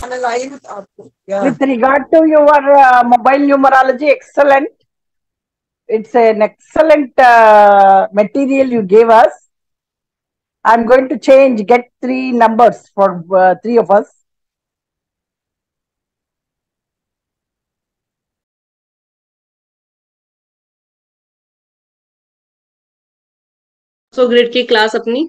Yeah. With regard to your mobile numerology, excellent. It's an excellent material you gave us. I'm going to change, get three numbers for three of us. Lo Shu grid की class अपनी।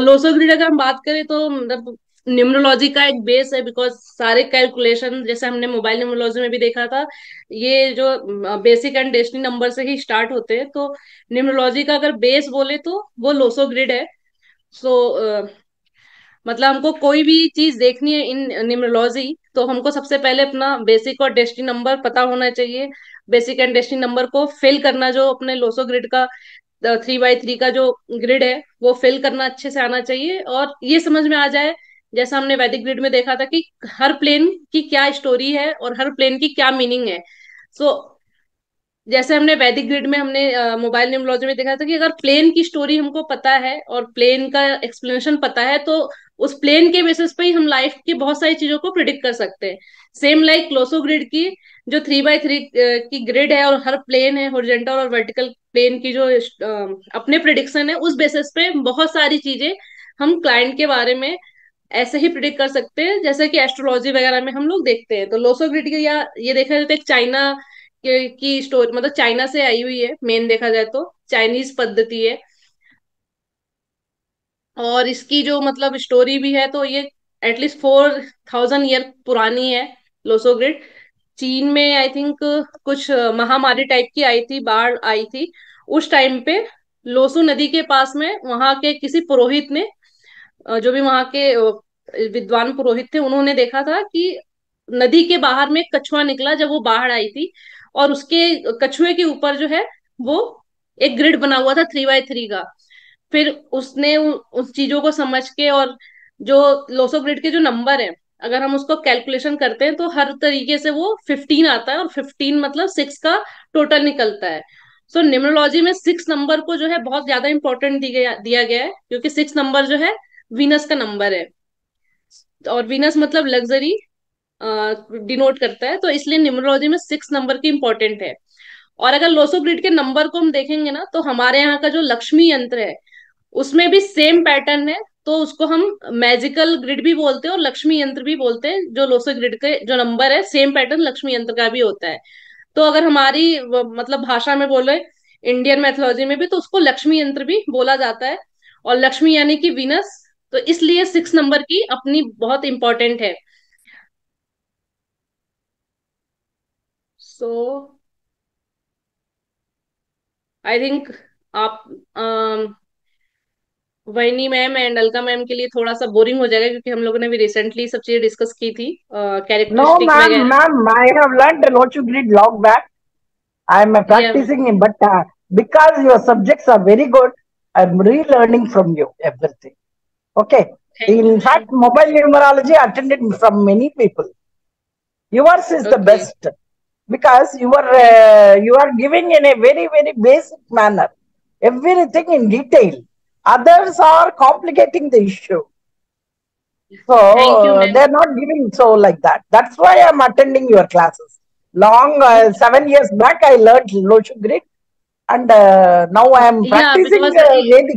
Lo Shu grid अगर हम बात करें तो मतलब numerology का एक बेस है, बिकॉज सारे कैलकुलेशन जैसे हमने मोबाइल न्यूमरोलॉजी में भी देखा था, ये जो बेसिक एंड डेस्टिनी नंबर से ही स्टार्ट होते हैं। तो न्यूमरोलॉजी का अगर बेस बोले तो वो लोसो ग्रिड है। सो मतलब हमको कोई भी चीज देखनी है इन न्यूमरोलॉजी, तो हमको सबसे पहले अपना बेसिक और डेस्टिनी नंबर पता होना चाहिए। बेसिक एंड डेस्टिनी नंबर को फिल करना, जो अपने लोसो ग्रिड का 3x3 का जो ग्रिड है वो फिल करना अच्छे से आना चाहिए, और ये समझ में आ जाए जैसा हमने वैदिक ग्रिड में देखा था कि हर प्लेन की क्या स्टोरी है और हर प्लेन की क्या मीनिंग है। सो जैसे हमने वैदिक ग्रिड में हमने मोबाइल न्यूमरोलॉजी में देखा था कि अगर प्लेन की स्टोरी हमको पता है और प्लेन का एक्सप्लेनेशन पता है, तो उस प्लेन के बेसिस पे ही हम लाइफ की बहुत सारी चीजों को प्रिडिक्ट कर सकते हैं। सेम लाइक क्लोसो ग्रिड की जो 3x3 की ग्रिड है, और हर प्लेन है हॉरिजॉन्टल और वर्टिकल प्लेन की जो अपने प्रिडिक्शन है, उस बेसिस पे बहुत सारी चीजें हम क्लाइंट के बारे में ऐसे ही प्रिडिक्ट कर सकते हैं, जैसे कि एस्ट्रोलॉजी वगैरह में हम लोग देखते हैं। तो लोसो ग्रिड की, या ये देखा जाए तो एक चाइना की स्टोरी, मतलब चाइना से आई हुई है, मेन देखा जाए तो चाइनीज पद्धति है। और इसकी जो मतलब स्टोरी भी है, तो ये एटलीस्ट 4000 ईयर पुरानी है लोसो ग्रिड। चीन में आई थिंक कुछ महामारी टाइप की आई थी, बाढ़ आई थी उस टाइम पे। लोसो नदी के पास में वहां के किसी पुरोहित ने, जो भी वहां के विद्वान पुरोहित थे, उन्होंने देखा था कि नदी के बाहर में एक कछुआ निकला जब वो बाढ़ आई थी, और उसके कछुए के ऊपर जो है वो एक ग्रिड बना हुआ था 3x3 का। फिर उसने उस चीजों को समझ के, और जो लोसो ग्रिड के जो नंबर है, अगर हम उसको कैलकुलेशन करते हैं तो हर तरीके से वो 15 आता है, और 15 मतलब 6 का टोटल निकलता है। न्यूमरोलॉजी में 6 नंबर को जो है बहुत ज्यादा इंपॉर्टेंट दिया गया है, क्योंकि 6 नंबर जो है वीनस का नंबर है, और वीनस मतलब लग्जरी डिनोट करता है, तो इसलिए न्यूमरोलॉजी में 6 नंबर की इंपॉर्टेंट है। और अगर लोसो ग्रिड के नंबर को हम देखेंगे ना, तो हमारे यहाँ का जो लक्ष्मी यंत्र है उसमें भी सेम पैटर्न है। तो उसको हम मैजिकल ग्रिड भी बोलते हैं और लक्ष्मी यंत्र भी बोलते हैं। जो लोसो ग्रिड के जो नंबर है, सेम पैटर्न लक्ष्मी यंत्र का भी होता है। तो अगर हमारी मतलब भाषा में बोले, इंडियन मैथोलॉजी में भी, तो उसको लक्ष्मी यंत्र भी बोला जाता है। और लक्ष्मी यानी कि वीनस, तो इसलिए 6 नंबर की अपनी बहुत इंपॉर्टेंट है। सो आई थिंक आप वैनी मैम एंड अलका मैम के लिए थोड़ा सा बोरिंग हो जाएगा, क्योंकि हम लोगों ने भी रिसेंटली सब चीजें डिस्कस की थी, No, कैरेक्टरिस्टिक वगैरह। ma'am, I have learned a lot to grid log back. I am या practicing it, but because your subjects are very good, I'm relearning from you everything. Okay. Thank you In ma'am. fact, mobile numerology attended from many people. Yours is the okay. best because thank you are giving in a very basic manner everything in detail. Others are complicating the issue. So thank you ma'am. they're not giving so like that. That's why I'm attending your classes. Long 7 years back, I learned Loshu Grid, and now I am या practicing because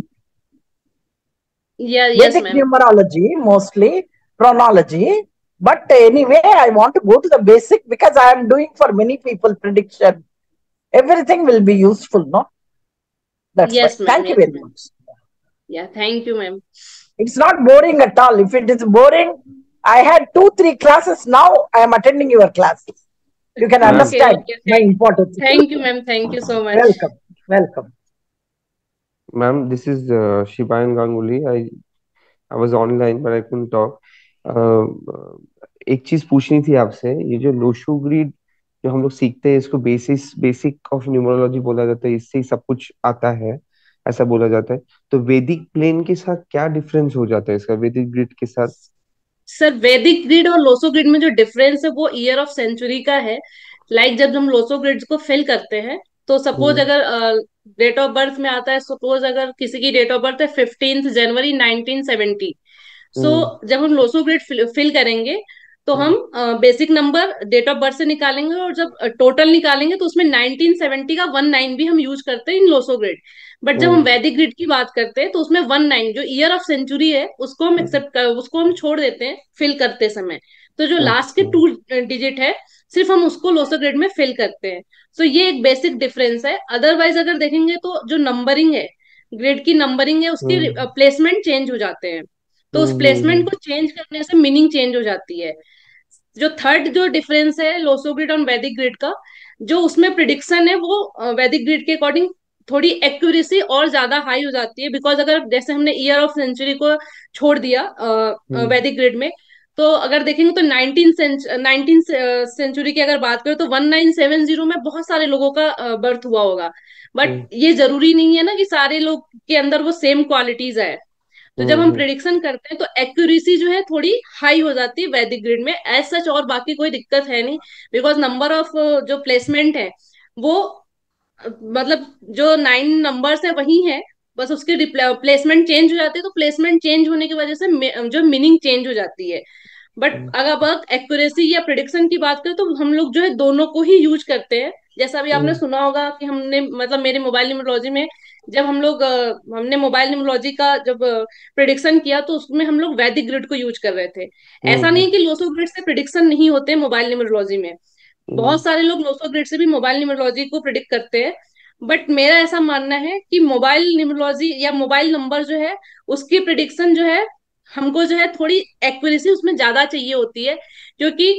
या yes Vedic ma'am. numerology mostly, chronology. But anyway, I want to go to the basic because I am doing for many people prediction. Everything will be useful, no? That's why. Yes ma'am, Thank you yes very ma'am. much. या thank you ma'am. It's not boring at all. If it is boring, I had 2, 3 classes. Now I am attending your classes. You can Ma'am, okay understand okay, my importance. Thank you ma'am, thank you so much. Welcome. Welcome. ma'am, this is Shibayan Ganguly. I was online but I couldn't talk. Uh, एक चीज पूछनी थी आपसे, ये जो लोशू grid जो हम लोग सीखते हैं, इसको बेसिक ऑफ न्यूमरोलॉजी बोला जाता है, इससे ही सब कुछ आता है ऐसा बोला जाता है। तो वैदिक प्लेन के साथ क्या डिफरेंस हो जाता है इसका, वैदिक ग्रिड के साथ? सर, वैदिक ग्रिड और लोसो ग्रिड में जो डिफरेंस है वो ईयर ऑफ सेंचुरी का है। जब हम लोसो ग्रिड्स को फिल करते हैं, तो सपोज हम्म। अगर डेट ऑफ बर्थ में आता है, सपोज अगर किसी की डेट ऑफ बर्थ है 15 जनवरी 1970, सो हम्म। जब हम लोसो ग्रिड फिल करेंगे, तो हम basic number date of birth से निकालेंगे, और जब टोटल निकालेंगे तो उसमें 1970 का 19 भी हम यूज करते हैं इन लोसो ग्रिड। बट जब हम हम्म वैदिक ग्रिड की बात करते हैं तो उसमें 19 जो ईयर ऑफ सेंचुरी है उसको हम हम्म, एक्सेप्ट कर, उसको हम छोड़ देते हैं फिल करते समय। तो जो लास्ट के अच्छा। 2 डिजिट है सिर्फ हम उसको लोसो ग्रिड में फिल करते हैं। तो ये एक बेसिक डिफरेंस है। अदरवाइज अगर देखेंगे तो जो नंबरिंग है, ग्रिड की नंबरिंग है, उसकी हम्म प्लेसमेंट चेंज हो जाते हैं। तो उस प्लेसमेंट हम्म को चेंज करने से मीनिंग चेंज हो जाती है। जो थर्ड जो डिफरेंस है लोसो ग्रिड और वैदिक ग्रिड का, जो उसमें प्रिडिक्शन है वो वैदिक ग्रिड के अकॉर्डिंग थोड़ी एक्यूरेसी और ज्यादा हाई हो जाती है। बिकॉज अगर जैसे हमने ईयर ऑफ सेंचुरी को छोड़ दिया हम्म वैदिक ग्रिड में, तो अगर देखेंगे तो 19 सेंचुरी की अगर बात करें तो 1970 में बहुत सारे लोगों का बर्थ हुआ होगा। बट हम्म ये जरूरी नहीं है ना कि सारे लोग के अंदर वो सेम क्वालिटीज है। तो जब हम हम्म प्रिडिक्शन करते हैं तो एक्यूरेसी जो है थोड़ी हाई हो जाती है वैदिक ग्रिड में, एज सच और बाकी कोई दिक्कत है नहीं। बिकॉज नंबर ऑफ जो प्लेसमेंट है वो मतलब जो 9 नंबर्स है वही है, बस उसकी प्लेसमेंट चेंज हो जाती है। तो प्लेसमेंट चेंज होने की वजह से जो मीनिंग चेंज हो जाती है। बट हम्म अगर अब एक्यूरेसी या प्रिडिक्शन की बात करें तो हम लोग जो है दोनों को ही यूज करते हैं। जैसा अभी आपने हम्म सुना होगा कि हमने मतलब मेरे मोबाइल न्यूमरोलॉजी में जब हम लोग हमने मोबाइल न्यूमरोलॉजी का जब प्रिडिक्शन किया तो उसमें हम लोग वैदिक ग्रिड को यूज कर रहे थे। ऐसा नहीं हम्म है कि लोसो ग्रिड से प्रिडिक्शन नहीं होते मोबाइल न्यूमरोलॉजी में। हम्म बहुत सारे लोग लोसो ग्रिड से भी मोबाइल न्यूमरोलॉजी को प्रिडिक्ट करते हैं। बट मेरा ऐसा मानना है कि मोबाइल न्यूमरोलॉजी या मोबाइल नंबर जो है उसकी प्रिडिक्शन जो है हमको जो है थोड़ी एक्यूरेसी उसमें ज्यादा चाहिए होती है। क्योंकि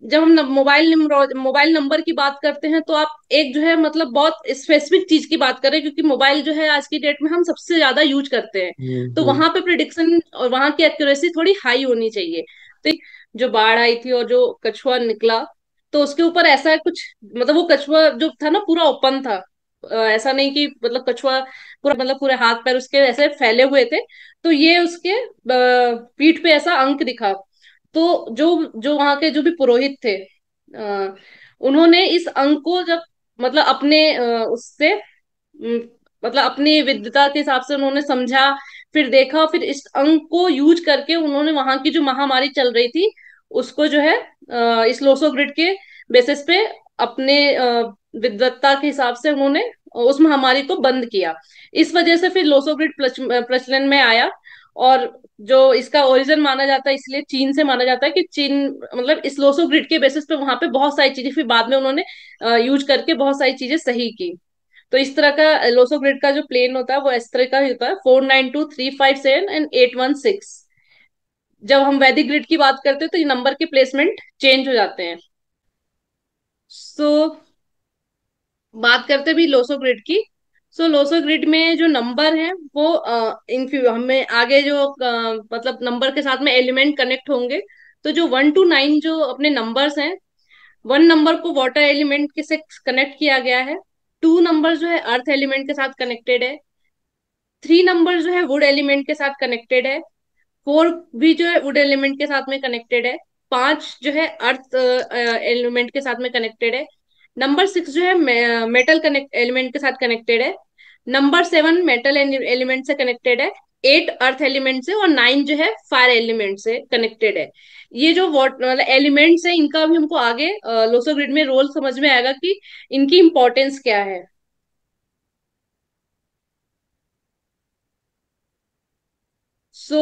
जब हम मोबाइल नंबर की बात करते हैं तो आप एक जो है मतलब बहुत स्पेसिफिक चीज की बात कर रहे हैं, क्योंकि मोबाइल जो है आज की डेट में हम सबसे ज्यादा यूज करते हैं। तो हम्म वहां पे प्रिडिक्शन और वहां की एक्यूरेसी थोड़ी हाई होनी चाहिए। तो जो बाढ़ आई थी और जो कछुआ निकला, तो उसके ऊपर ऐसा कुछ मतलब वो कछुआ जो था ना पूरा ओपन था। ऐसा नहीं कि मतलब कछुआ पूरा मतलब पूरे हाथ पैर उसके ऐसे फैले हुए थे। तो ये उसके पीठ पे ऐसा अंक दिखा। तो जो जो वहां के जो भी पुरोहित थे उन्होंने इस अंक को जब मतलब अपने उससे मतलब अपनी विद्वता के हिसाब से उन्होंने समझा, फिर देखा, फिर इस अंक को यूज करके उन्होंने वहां की जो महामारी चल रही थी उसको जो है इस लोसो ग्रिड के बेसिस पे अपने विद्वत्ता के हिसाब से उन्होंने उस महामारी को बंद किया। इस वजह से फिर लोसो ग्रिड प्रचलन में आया। और जो इसका ओरिजिन माना जाता है इसलिए चीन से माना जाता है कि चीन मतलब इस लोसो ग्रिड के बेसिस पे वहां पे बहुत सारी चीजें फिर बाद में उन्होंने यूज करके बहुत सारी चीजें सही की। तो इस तरह का लोसो ग्रिड का जो प्लेन होता है वो इस तरह का ही होता है, 492357 एंड 816। जब हम वैदिक ग्रिड की बात करते हैं तो ये नंबर के प्लेसमेंट चेंज हो जाते हैं। सो बात करते भी लोसो ग्रिड की। सो लोसो ग्रिड में जो नंबर है वो इन हमें आगे जो मतलब नंबर के साथ में एलिमेंट कनेक्ट होंगे। तो जो 1 to 9 जो अपने नंबर्स हैं, 1 नंबर को वाटर एलिमेंट के से कनेक्ट किया गया है। 2 नंबर जो है अर्थ एलिमेंट के साथ कनेक्टेड है। 3 नंबर जो है वुड एलिमेंट के साथ कनेक्टेड है। 4 भी जो है वुड एलिमेंट के साथ में कनेक्टेड है। 5 जो है अर्थ एलिमेंट के साथ में कनेक्टेड है। नंबर 6 जो है मेटल कनेक्ट एलिमेंट के साथ कनेक्टेड है। नंबर 7 मेटल एलिमेंट से कनेक्टेड है। 8 अर्थ एलिमेंट से, और 9 जो है फायर एलिमेंट से कनेक्टेड है। ये जो मतलब एलिमेंट्स है इनका भी हमको आगे लोसो ग्रिड में रोल समझ में आएगा कि इनकी इंपॉर्टेंस क्या है। So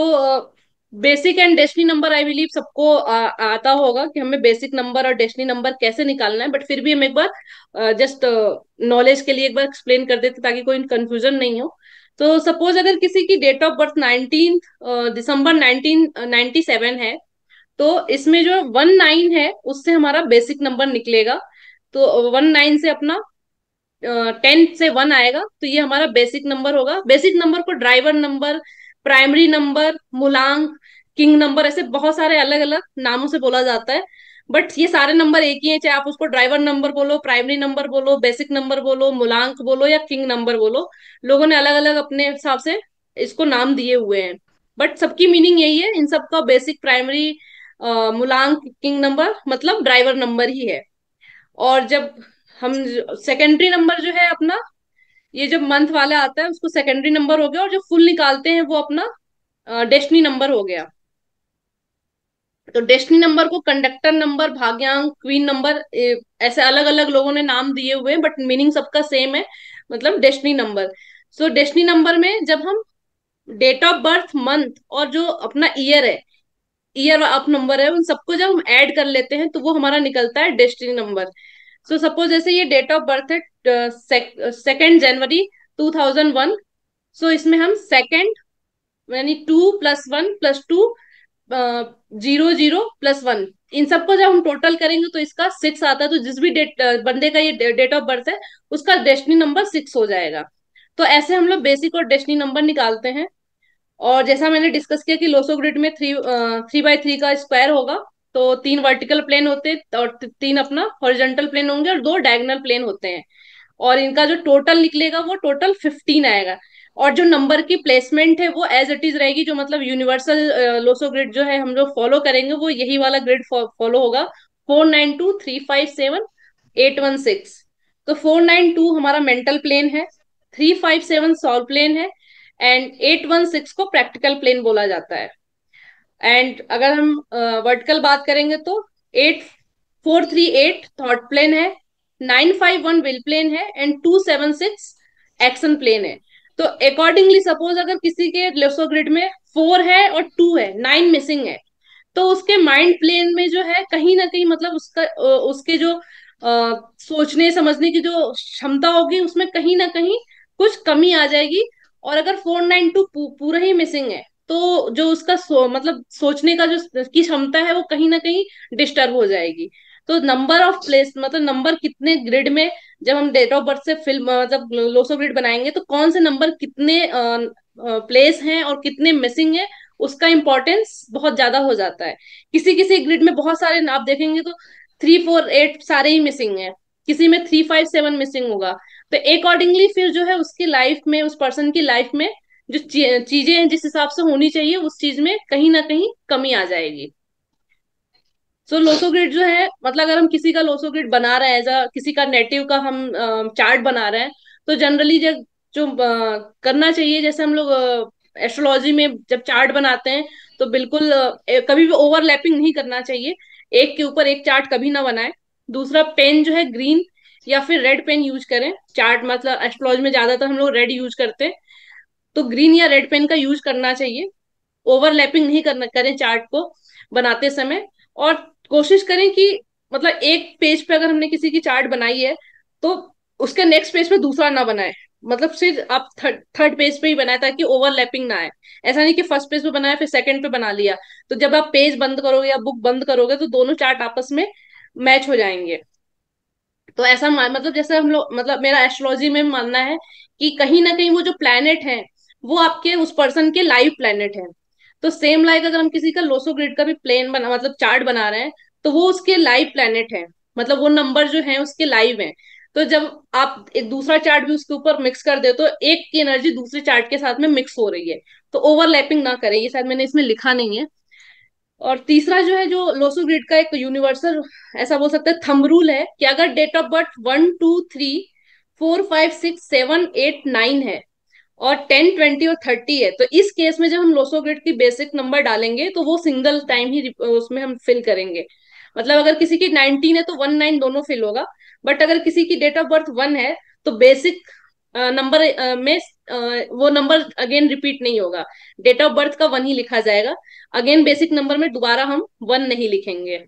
basic and destiny number I believe सबको आता होगा कि हमें बेसिक नंबर और डेस्टिनी नंबर कैसे निकालना है। बट फिर भी हम एक बार जस्ट नॉलेज के लिए एक बार एक्सप्लेन कर देते ताकि कोई कंफ्यूजन नहीं हो। तो सपोज अगर किसी की डेट ऑफ बर्थ 19 दिसंबर 1997 है, तो इसमें जो 19 है उससे हमारा बेसिक नंबर निकलेगा। तो 19 से अपना 10 से 1 आएगा, तो ये हमारा बेसिक नंबर होगा। बेसिक नंबर को ड्राइवर नंबर, प्राइमरी नंबर, मूलांक, किंग नंबर, ऐसे बहुत सारे अलग अलग नामों से बोला जाता है। बट ये सारे नंबर एक ही है, चाहे आप उसको ड्राइवर नंबर बोलो, प्राइमरी नंबर बोलो, बेसिक नंबर बोलो, मूलांक बोलो या किंग नंबर बोलो। लोगों ने अलग अलग अपने हिसाब से इसको नाम दिए हुए हैं। बट सबकी मीनिंग यही है, इन सबका बेसिक, प्राइमरी, मूलांक, किंग नंबर मतलब ड्राइवर नंबर ही है। और जब हम सेकेंडरी नंबर जो है अपना, ये जब मंथ वाला आता है उसको सेकेंडरी नंबर हो गया, और जो फुल निकालते हैं वो अपना डेस्टिनी नंबर हो गया। तो डेस्टिनी नंबर को कंडक्टर नंबर, भाग्यांक, क्वीन नंबर, ऐसे अलग अलग लोगों ने नाम दिए हुए हैं, बट मीनिंग सबका सेम है, मतलब डेस्टिनी नंबर। सो डेस्टिनी नंबर में जब हम डेट ऑफ बर्थ, मंथ और जो अपना ईयर है, ईयर अप नंबर है, उन सबको जब हम ऐड कर लेते हैं तो वो हमारा निकलता है डेस्टिनी नंबर। सो सपोज जैसे ये डेट ऑफ बर्थ है 2 जनवरी 2001। सो इसमें हम सेकेंड, यानी 2+1+2, 0 0+1, इन सबको जब हम टोटल करेंगे तो इसका 6 आता है। तो जिस भी बंदे का ये डेट ऑफ बर्थ है, उसका डेस्टिनी नंबर 6 हो जाएगा। तो ऐसे हम लोग बेसिक और डेस्टिनी नंबर निकालते हैं। और जैसा मैंने डिस्कस किया कि लोसो ग्रिड में 3x3 का स्क्वायर होगा, तो 3 वर्टिकल प्लेन होते हैं और 3 अपना हॉरिजॉन्टल प्लेन होंगे और 2 डायगोनल प्लेन होते हैं। और इनका जो टोटल निकलेगा वो टोटल 15 आएगा। और जो नंबर की प्लेसमेंट है वो एज इट इज रहेगी, जो मतलब यूनिवर्सल लोसो ग्रिड जो है हम लोग फॉलो करेंगे वो यही वाला ग्रिड फॉलो होगा, 492 357 816। तो 492 हमारा मेंटल प्लेन है, 357 सॉल्व प्लेन है, एंड 816 को प्रैक्टिकल प्लेन बोला जाता है। एंड अगर हम वर्टिकल बात करेंगे तो 8438 थॉट प्लेन है, 951 विल प्लेन है, एंड 276 एक्शन प्लेन है। तो अकॉर्डिंगली सपोज अगर किसी के लेसो ग्रिड में 4 है और 2 है, 9 मिसिंग है, तो उसके माइंड प्लेन में जो है कहीं ना कहीं मतलब उसके जो सोचने समझने की जो क्षमता होगी उसमें कहीं ना कहीं कुछ कमी आ जाएगी। और अगर 492 पूरा ही मिसिंग है, तो जो उसका मतलब सोचने का जो की क्षमता है वो कहीं ना कहीं डिस्टर्ब हो जाएगी। तो नंबर ऑफ प्लेस, मतलब नंबर कितने ग्रिड में, जब हम डेट ऑफ बर्थ से फिल्म मतलब लोसो ग्रिड बनाएंगे तो कौन से नंबर कितने प्लेस हैं और कितने मिसिंग है, उसका इंपॉर्टेंस बहुत ज्यादा हो जाता है। किसी किसी ग्रिड में बहुत सारे आप देखेंगे तो 3 4 8 सारे ही मिसिंग है, किसी में 3 5 7 मिसिंग होगा। तो अकॉर्डिंगली फिर जो है उसकी लाइफ में, उस पर्सन की लाइफ में जो चीजें हैं जिस हिसाब से होनी चाहिए उस चीज में कहीं ना कहीं कमी आ जाएगी। सो लोसो ग्रिड जो है, मतलब अगर हम किसी का लोसो ग्रिड बना रहे हैं, किसी का नेटिव का हम चार्ट बना रहे हैं, तो जनरली जो करना चाहिए, जैसे हम लोग एस्ट्रोलॉजी में जब चार्ट बनाते हैं तो बिल्कुल कभी भी ओवरलैपिंग नहीं करना चाहिए, एक के ऊपर एक चार्ट कभी ना बनाए। दूसरा, पेन जो है ग्रीन या फिर रेड पेन यूज करें। चार्ट मतलब एस्ट्रोलॉजी में ज्यादातर हम लोग रेड यूज करते हैं, तो ग्रीन या रेड पेन का यूज करना चाहिए। ओवरलैपिंग नहीं करना करें चार्ट को बनाते समय। और कोशिश करें कि मतलब एक पेज पे अगर हमने किसी की चार्ट बनाई है तो उसके नेक्स्ट पेज पे दूसरा ना बनाए, मतलब सिर्फ आप थर्ड पेज पे ही बनाए ताकि ओवरलैपिंग ना आए। ऐसा नहीं कि फर्स्ट पेज पे बनाया फिर सेकंड पे बना लिया, तो जब आप पेज बंद करोगे या बुक बंद करोगे तो दोनों चार्ट आपस में मैच हो जाएंगे। तो ऐसा मतलब जैसे हम लोग, मतलब मेरा एस्ट्रोलॉजी में मानना है कि कहीं ना कहीं वो जो प्लेनेट है वो आपके उस पर्सन के लाइव प्लेनेट है। तो सेम लाइक अगर हम किसी का लोसो ग्रिड का भी प्लेन बना मतलब चार्ट बना रहे हैं, तो वो उसके लाइव प्लेनेट है, मतलब वो नंबर जो है उसके लाइव है। तो जब आप एक दूसरा चार्ट भी उसके ऊपर मिक्स कर दे तो एक की एनर्जी दूसरे चार्ट के साथ में मिक्स हो रही है। तो ओवरलैपिंग ना करें, ये शायद मैंने इसमें लिखा नहीं है। और तीसरा जो है, जो लोसो ग्रिड का एक यूनिवर्सल ऐसा बोल सकते हैं थंब रूल है कि अगर डेट ऑफ बर्थ 1 2 3 4 5 6 7 8 9 है और 10 20 और 30 है, तो इस केस में जब हम लोसो ग्रिड की बेसिक नंबर डालेंगे तो वो सिंगल टाइम ही उसमें हम फिल करेंगे। मतलब अगर किसी की 19 है तो 1 9 दोनों फिल होगा। बट अगर किसी की डेट ऑफ बर्थ 1 है तो बेसिक नंबर में वो नंबर अगेन रिपीट नहीं होगा, डेट ऑफ बर्थ का 1 ही लिखा जाएगा। अगेन बेसिक नंबर में दोबारा हम 1 नहीं लिखेंगे।